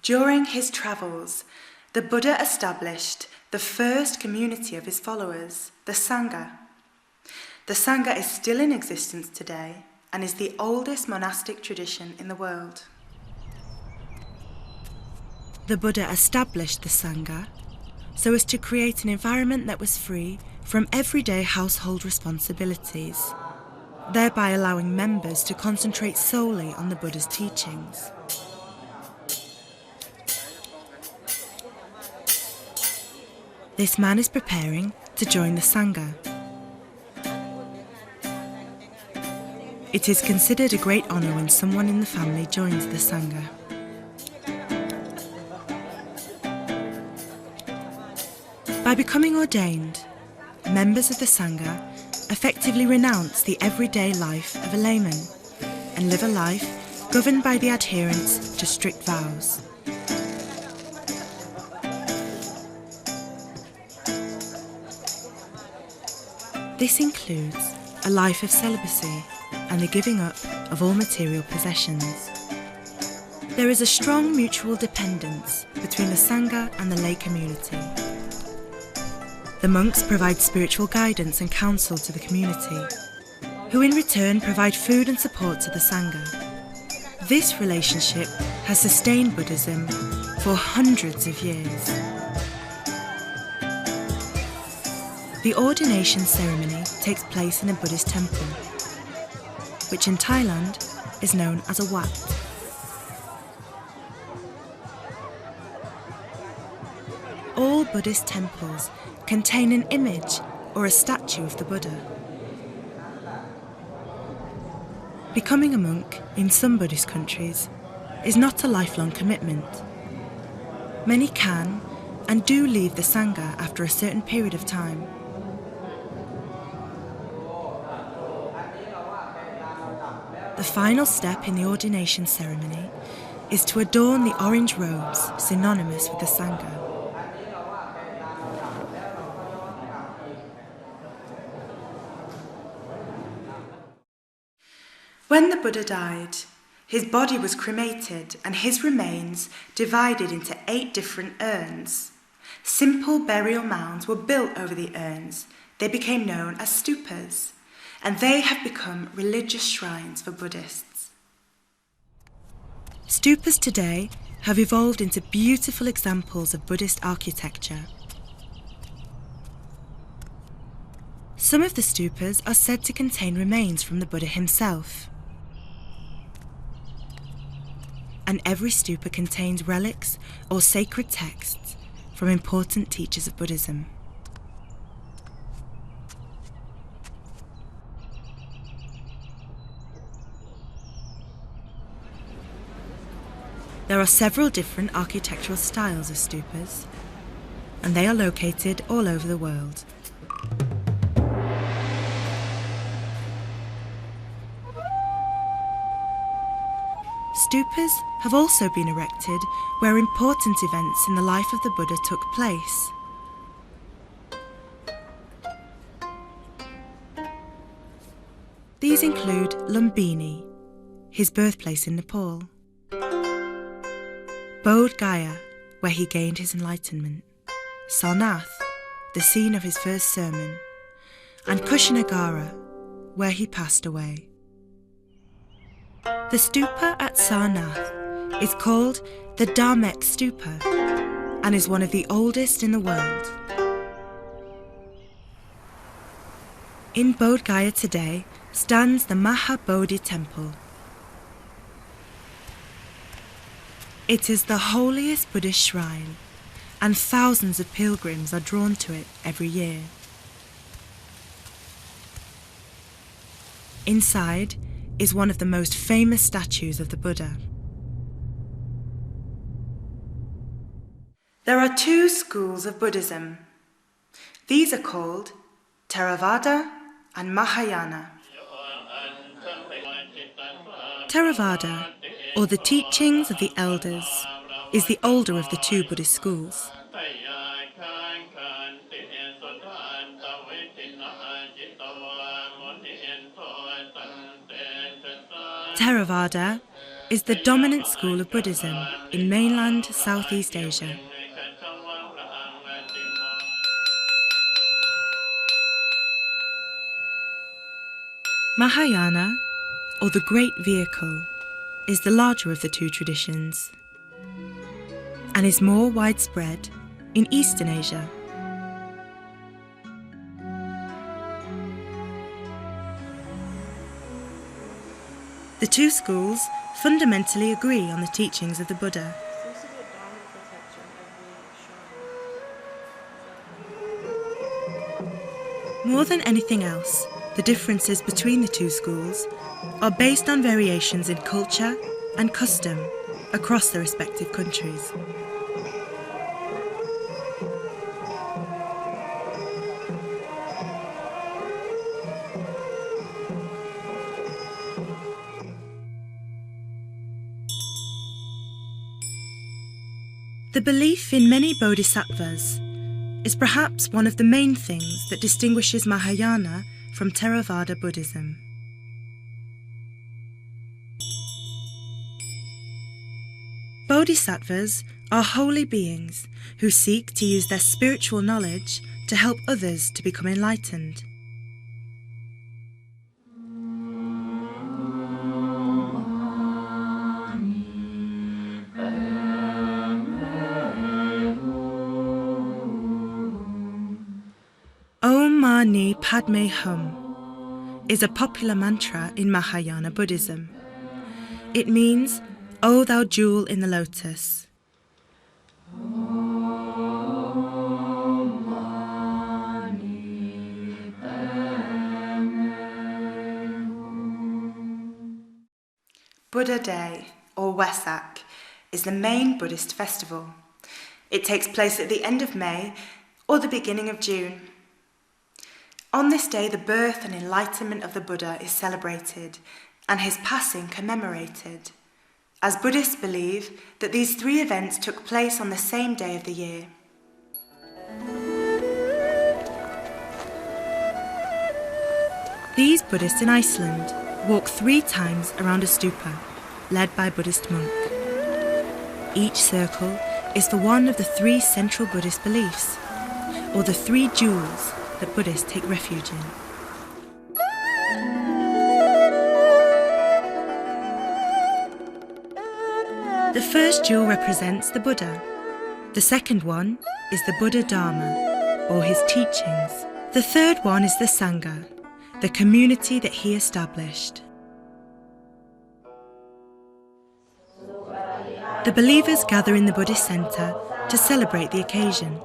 During his travels, the Buddha established the first community of his followers, the Sangha. The Sangha is still in existence today and is the oldest monastic tradition in the world. The Buddha established the Sangha so as to create an environment that was free from everyday household responsibilities, thereby allowing members to concentrate solely on the Buddha's teachings. This man is preparing to join the Sangha. It is considered a great honour when someone in the family joins the Sangha. By becoming ordained, members of the Sangha effectively renounce the everyday life of a layman and live a life governed by the adherence to strict vows. This includes a life of celibacy and the giving up of all material possessions. There is a strong mutual dependence between the Sangha and the lay community. The monks provide spiritual guidance and counsel to the community, who in return provide food and support to the Sangha. This relationship has sustained Buddhism for hundreds of years. The Ordination Ceremony takes place in a Buddhist temple, which in Thailand is known as a Wat. All Buddhist temples contain an image or a statue of the Buddha. Becoming a monk in some Buddhist countries is not a lifelong commitment. Many can and do leave the Sangha after a certain period of time. The final step in the ordination ceremony is to adorn the orange robes synonymous with the Sangha. When the Buddha died, his body was cremated and his remains divided into 8 different urns. Simple burial mounds were built over the urns. They became known as stupas, and they have become religious shrines for Buddhists. Stupas today have evolved into beautiful examples of Buddhist architecture. Some of the stupas are said to contain remains from the Buddha himself. And every stupa contains relics or sacred texts from important teachers of Buddhism. There are several different architectural styles of stupas, and they are located all over the world. Stupas have also been erected where important events in the life of the Buddha took place. These include Lumbini, his birthplace in Nepal; Bodh Gaya, where he gained his enlightenment; Sarnath, the scene of his first sermon; and Kushinagara, where he passed away. The stupa at Sarnath is called the Dharmek Stupa and is one of the oldest in the world. In Bodh Gaya today stands the Mahabodhi Temple. It is the holiest Buddhist shrine, and thousands of pilgrims are drawn to it every year. Inside is one of the most famous statues of the Buddha. There are 2 schools of Buddhism. These are called Theravada and Mahayana. Theravada, or the teachings of the elders, is the older of the 2 Buddhist schools. Theravada is the dominant school of Buddhism in mainland Southeast Asia. Mahayana, or the Great Vehicle, is the larger of the two traditions and is more widespread in Eastern Asia. The two schools fundamentally agree on the teachings of the Buddha. More than anything else, the differences between the two schools are based on variations in culture and custom across the respective countries. The belief in many Bodhisattvas is perhaps one of the main things that distinguishes Mahayana from Theravada Buddhism. Bodhisattvas are holy beings who seek to use their spiritual knowledge to help others to become enlightened. Om Mani Padme Hum is a popular mantra in Mahayana Buddhism. It means, O thou jewel in the lotus. Buddha Day, or Wesak, is the main Buddhist festival. It takes place at the end of May or the beginning of June. On this day, the birth and enlightenment of the Buddha is celebrated and his passing commemorated, as Buddhists believe that these three events took place on the same day of the year. These Buddhists in Iceland walk 3 times around a stupa, led by a Buddhist monk. Each circle is for one of the 3 central Buddhist beliefs, or the 3 jewels that Buddhists take refuge in. The first jewel represents the Buddha. The second one is the Buddha Dharma, or his teachings. The third one is the Sangha, the community that he established. The believers gather in the Buddhist center to celebrate the occasion.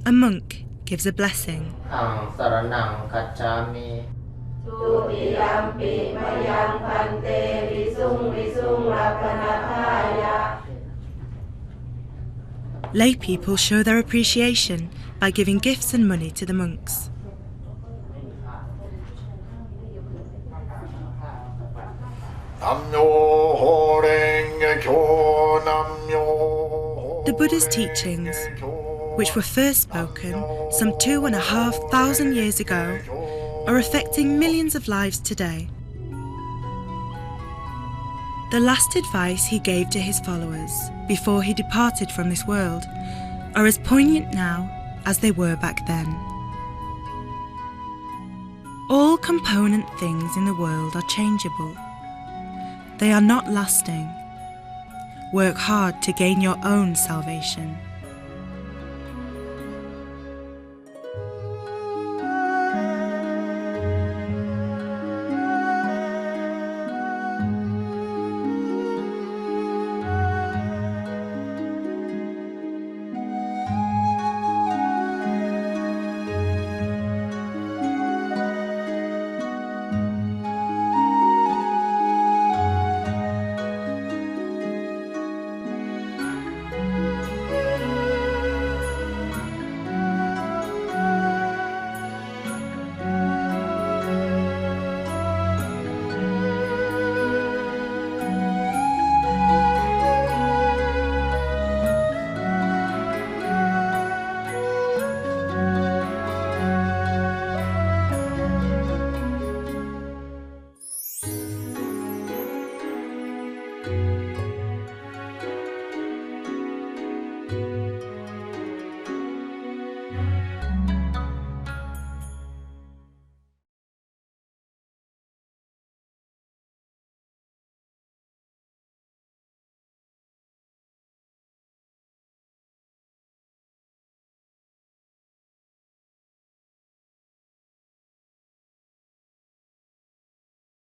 A monk gives a blessing. Lay people show their appreciation by giving gifts and money to the monks. The Buddha's teachings, which were first spoken some 2,500 years ago, are affecting millions of lives today. The last advice he gave to his followers before he departed from this world are as poignant now as they were back then. All component things in the world are changeable. They are not lasting. Work hard to gain your own salvation.